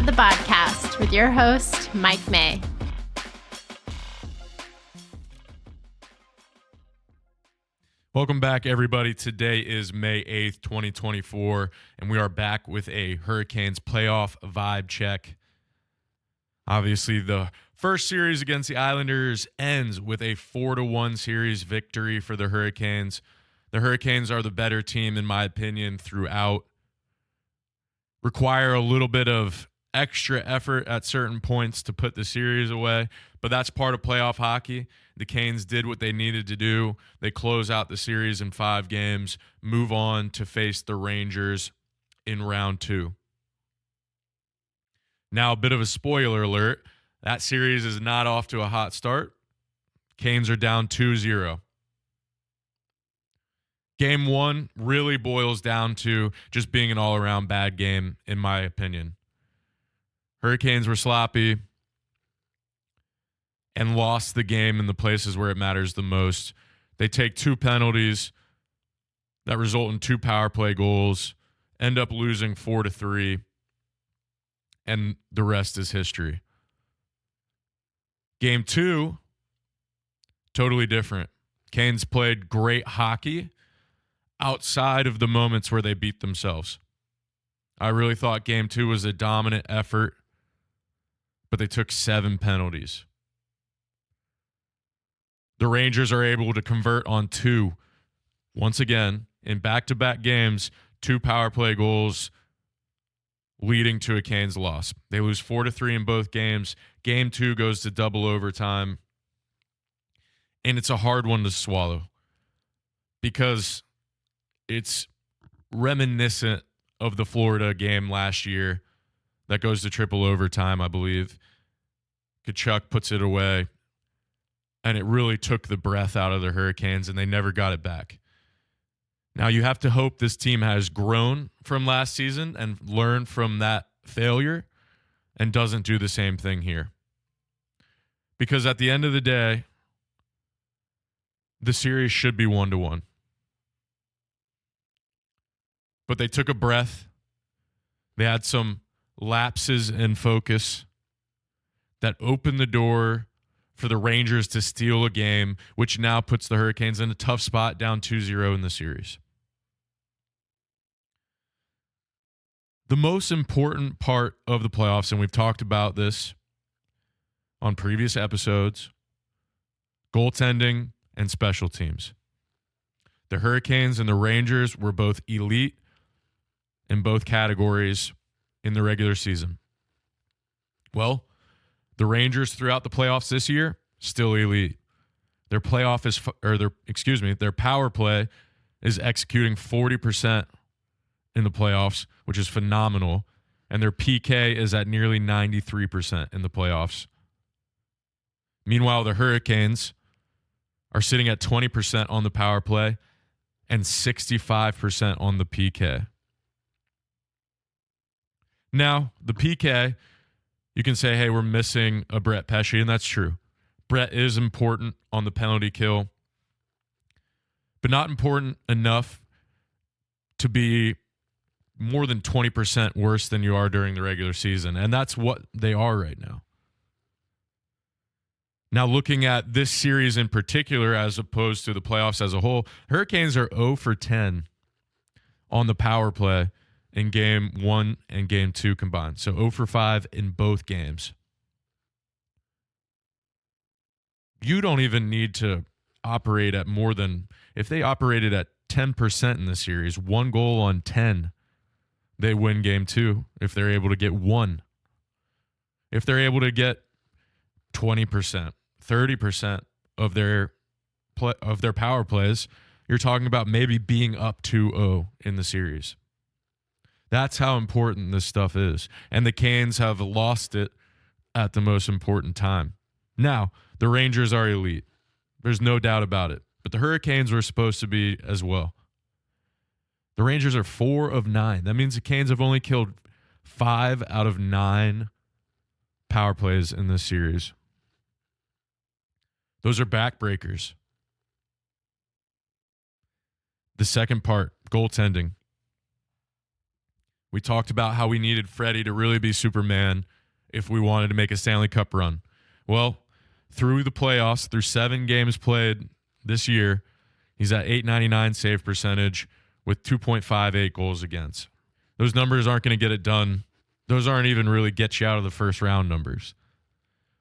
the podcast with your host, Mike May. Welcome back, everybody. Today is May 8th, 2024, and we are back with a Hurricanes playoff vibe check. Obviously, the first series against the Islanders ends with a 4-1 series victory for the Hurricanes. The Hurricanes are the better team, in my opinion, throughout. Require a little bit of extra effort at certain points to put the series away, but that's part of playoff hockey. The Canes did what they needed to do. They close out the series in 5 games, move on to face the Rangers in round 2. Now, a bit of a spoiler alert. That series is not off to a hot start. Canes are down 2-0. Game 1 really boils down to just being an all-around bad game, in my opinion. Hurricanes were sloppy and lost the game in the places where it matters the most. They take 2 penalties that result in 2 power play goals, end up losing 4-3, and the rest is history. Game 2, totally different. Canes played great hockey outside of the moments where they beat themselves. I really thought Game 2 was a dominant effort, but they took 7 penalties. The Rangers are able to convert on 2, once again, in back-to-back games, 2 power play goals leading to a Canes loss. They lose 4-3 in both games. Game 2 goes to double overtime, and it's a hard one to swallow because it's reminiscent of the Florida game last year that goes to triple overtime, I believe. Tkachuk puts it away, and it really took the breath out of the Hurricanes, and they never got it back. Now, you have to hope this team has grown from last season and learned from that failure and doesn't do the same thing here. Because at the end of the day, the series should be 1-1. But they took a breath. They had some lapses in focus that opened the door for the Rangers to steal a game, which now puts the Hurricanes in a tough spot, down 2-0 in the series. The most important part of the playoffs, and we've talked about this on previous episodes, goaltending and special teams. The Hurricanes and the Rangers were both elite in both categories in the regular season. Well, the Rangers throughout the playoffs this year, still elite. Their power play is executing 40% in the playoffs, which is phenomenal. And their PK is at nearly 93% in the playoffs. Meanwhile, the Hurricanes are sitting at 20% on the power play and 65% on the PK. Now, the PK, you can say, hey, we're missing a Brett Pesce, and that's true. Brett is important on the penalty kill, but not important enough to be more than 20% worse than you are during the regular season, and that's what they are right now. Now, looking at this series in particular as opposed to the playoffs as a whole, Hurricanes are 0 for 10 on the power play in Game 1 and Game 2 combined. So 0 for 5 in both games. You don't even need to operate at more than, if they operated at 10% in the series, 1 goal on 10, they win Game 2 if they're able to get 1. If they're able to get 20%, 30% of their power plays, you're talking about maybe being up 2-0 in the series. That's how important this stuff is. And the Canes have lost it at the most important time. Now, the Rangers are elite. There's no doubt about it. But the Hurricanes were supposed to be as well. The Rangers are 4 of 9. That means the Canes have only killed 5 out of 9 power plays in this series. Those are backbreakers. The second part, goaltending. We talked about how we needed Freddie to really be Superman if we wanted to make a Stanley Cup run. Well, through the playoffs, through 7 games played this year, he's at .899 save percentage with 2.58 goals against. Those numbers aren't going to get it done. Those aren't even really get you out of the first round numbers.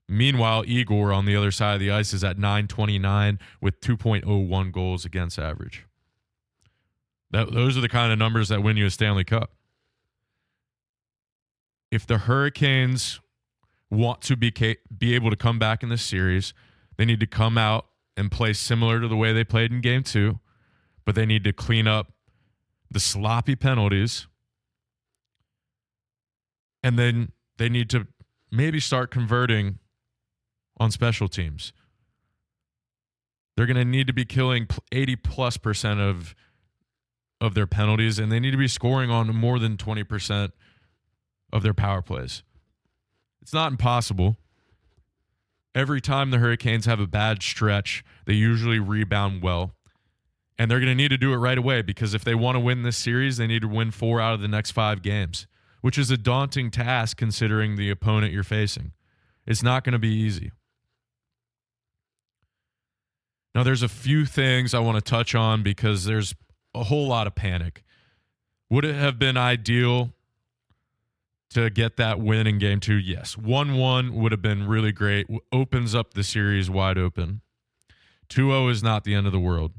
Meanwhile, Igor on the other side of the ice is at .929 with 2.01 goals against average. Those are the kind of numbers that win you a Stanley Cup. If the Hurricanes want to be able to come back in this series, they need to come out and play similar to the way they played in Game 2, but they need to clean up the sloppy penalties, and then they need to maybe start converting on special teams. They're going to need to be killing 80+% of their penalties, and they need to be scoring on more than 20% of their power plays. It's not impossible. Every time the Hurricanes have a bad stretch, they usually rebound well. And they're going to need to do it right away, because if they want to win this series, they need to win 4 out of the next 5 games, which is a daunting task considering the opponent you're facing. It's not going to be easy. Now, there's a few things I want to touch on because there's a whole lot of panic. Would it have been ideal to get that win in Game 2? Yes. 1-1 would have been really great. Opens up the series wide open. 2-0 is not the end of the world.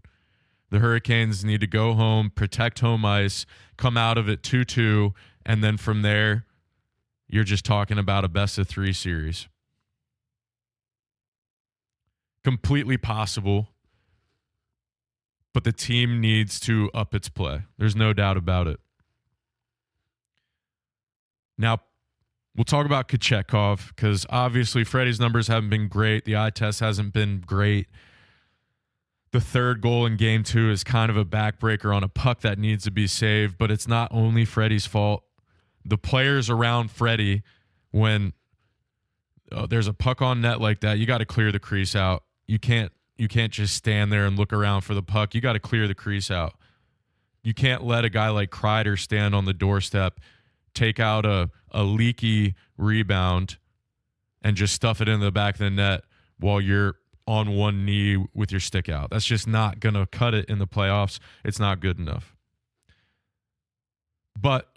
The Hurricanes need to go home, protect home ice, come out of it 2-2, and then from there, you're just talking about a best-of-3 series. Completely possible, but the team needs to up its play. There's no doubt about it. Now, we'll talk about Kochetkov because obviously Freddie's numbers haven't been great. The eye test hasn't been great. The third goal in Game 2 is kind of a backbreaker on a puck that needs to be saved, but it's not only Freddie's fault. The players around Freddie, when there's a puck on net like that, you got to clear the crease out. You can't just stand there and look around for the puck. You got to clear the crease out. You can't let a guy like Kreider stand on the doorstep, take out a leaky rebound, and just stuff it into the back of the net while you're on one knee with your stick out. That's just not going to cut it in the playoffs. It's not good enough. But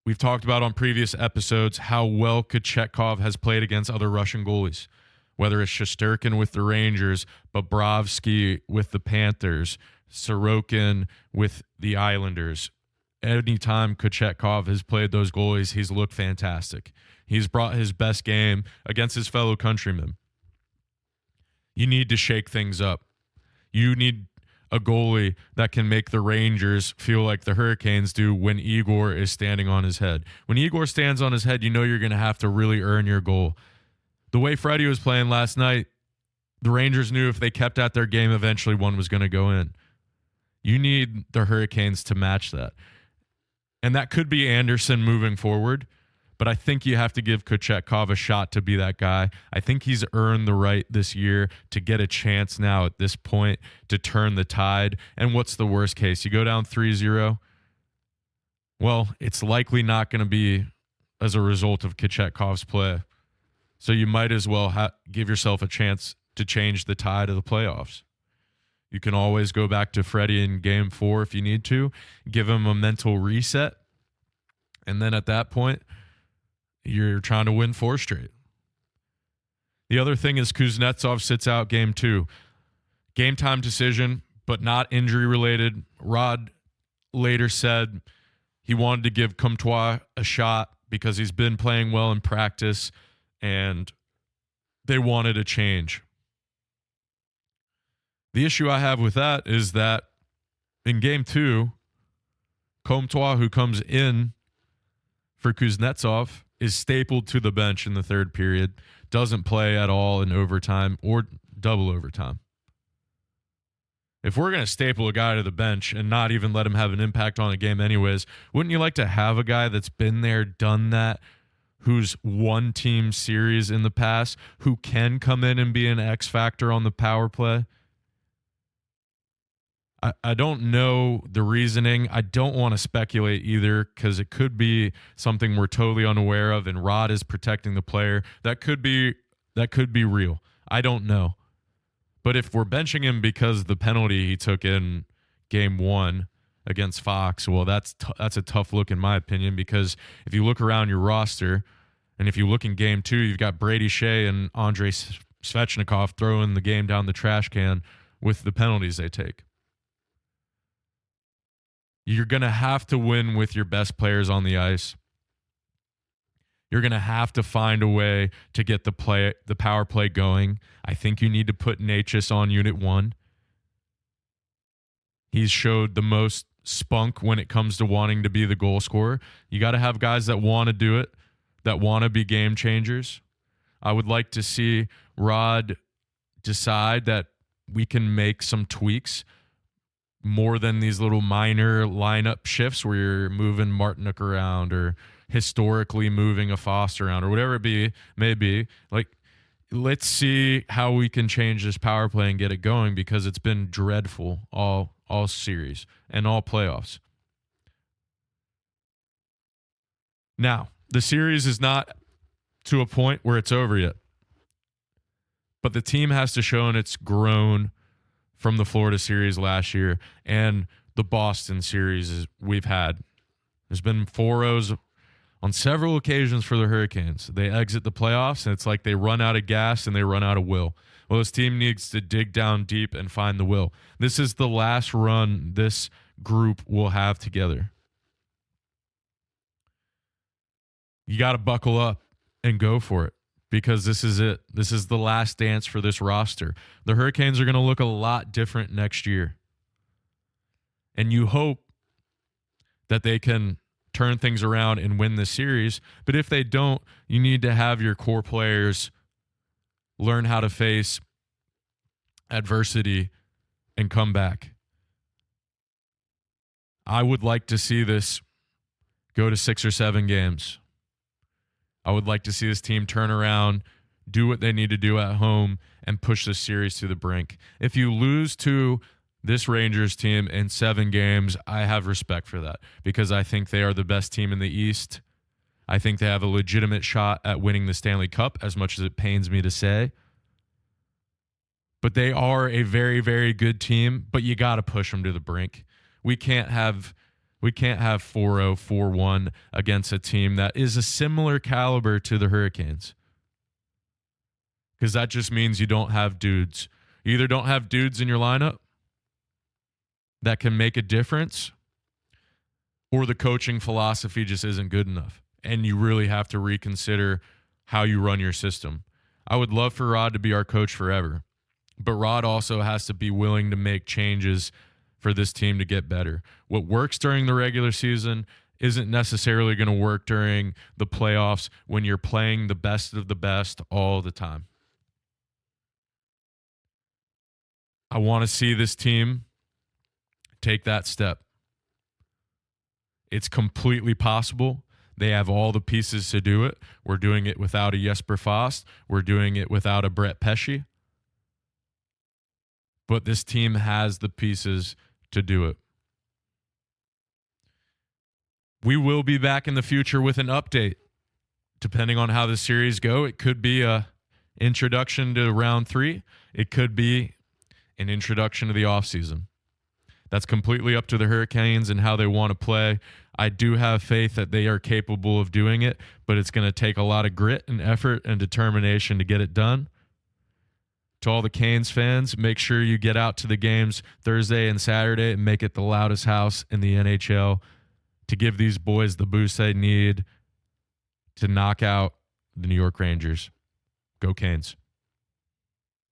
we've talked about on previous episodes how well Kochetkov has played against other Russian goalies, whether it's Shesterkin with the Rangers, Bobrovsky with the Panthers, Sorokin with the Islanders. Anytime Kochetkov has played those goalies, he's looked fantastic. He's brought his best game against his fellow countrymen. You need to shake things up. You need a goalie that can make the Rangers feel like the Hurricanes do when Igor is standing on his head. When Igor stands on his head, you know you're going to have to really earn your goal. The way Freddie was playing last night, the Rangers knew if they kept at their game, eventually one was going to go in. You need the Hurricanes to match that. And that could be Anderson moving forward, but I think you have to give Kochetkov a shot to be that guy. I think he's earned the right this year to get a chance now at this point to turn the tide. And what's the worst case? You go down 3-0? Well, it's likely not going to be as a result of Kochetkov's play. So you might as well give yourself a chance to change the tide of the playoffs. You can always go back to Freddie in Game 4 if you need to, give him a mental reset, and then at that point, you're trying to win 4 straight. The other thing is Kuznetsov sits out Game 2. Game time decision, but not injury related. Rod later said he wanted to give Comtois a shot because he's been playing well in practice, and they wanted a change. The issue I have with that is that in Game 2, Comtois, who comes in for Kuznetsov, is stapled to the bench in the third period, doesn't play at all in overtime or double overtime. If we're going to staple a guy to the bench and not even let him have an impact on a game anyways, wouldn't you like to have a guy that's been there, done that, who's won team series in the past, who can come in and be an X factor on the power play? I don't know the reasoning. I don't want to speculate either because it could be something we're totally unaware of, and Rod is protecting the player. That could be real. I don't know. But if we're benching him because the penalty he took in game 1 against Fox, well, that's a tough look in my opinion, because if you look around your roster and if you look in game 2, you've got Brady Shea and Andrei Svechnikov throwing the game down the trash can with the penalties they take. You're going to have to win with your best players on the ice. You're going to have to find a way to get the power play going. I think you need to put Necas on unit 1. He's showed the most spunk when it comes to wanting to be the goal scorer. You got to have guys that want to do it, that want to be game changers. I would like to see Rod decide that we can make some tweaks more than these little minor lineup shifts where you're moving Martinook around or historically moving a Foster around or whatever it may be. Like, let's see how we can change this power play and get it going, because it's been dreadful all series and all playoffs. Now, the series is not to a point where it's over yet, but the team has to show, and it's grown from the Florida series last year and the Boston series we've had. There's been 4-0s on several occasions for the Hurricanes. They exit the playoffs, and it's like they run out of gas and they run out of will. Well, this team needs to dig down deep and find the will. This is the last run this group will have together. You got to buckle up and go for it, because this is it. This is the last dance for this roster. The Hurricanes are going to look a lot different next year. And you hope that they can turn things around and win this series. But if they don't, you need to have your core players learn how to face adversity and come back. I would like to see this go to 6 or 7 games. I would like to see this team turn around, do what they need to do at home, and push this series to the brink. If you lose to this Rangers team in 7 games, I have respect for that, because I think they are the best team in the East. I think they have a legitimate shot at winning the Stanley Cup, as much as it pains me to say. But they are a very, very good team, but you got to push them to the brink. We can't have 4-0, 4-1 against a team that is a similar caliber to the Hurricanes, because that just means you don't have dudes. You either don't have dudes in your lineup that can make a difference, or the coaching philosophy just isn't good enough, and you really have to reconsider how you run your system. I would love for Rod to be our coach forever, but Rod also has to be willing to make changes for this team to get better. What works during the regular season isn't necessarily going to work during the playoffs when you're playing the best of the best all the time. I want to see this team take that step. It's completely possible. They have all the pieces to do it. We're doing it without a Jesper Fast. We're doing it without a Brett Pesce. But this team has the pieces to do it. We will be back in the future with an update. Depending on how the series go, it could be a introduction to round 3. It could be an introduction to the offseason. That's completely up to the Hurricanes and how they want to play. I do have faith that they are capable of doing it, but it's going to take a lot of grit and effort and determination to get it done. To all the Canes fans, make sure you get out to the games Thursday and Saturday and make it the loudest house in the NHL to give these boys the boost they need to knock out the New York Rangers. Go Canes.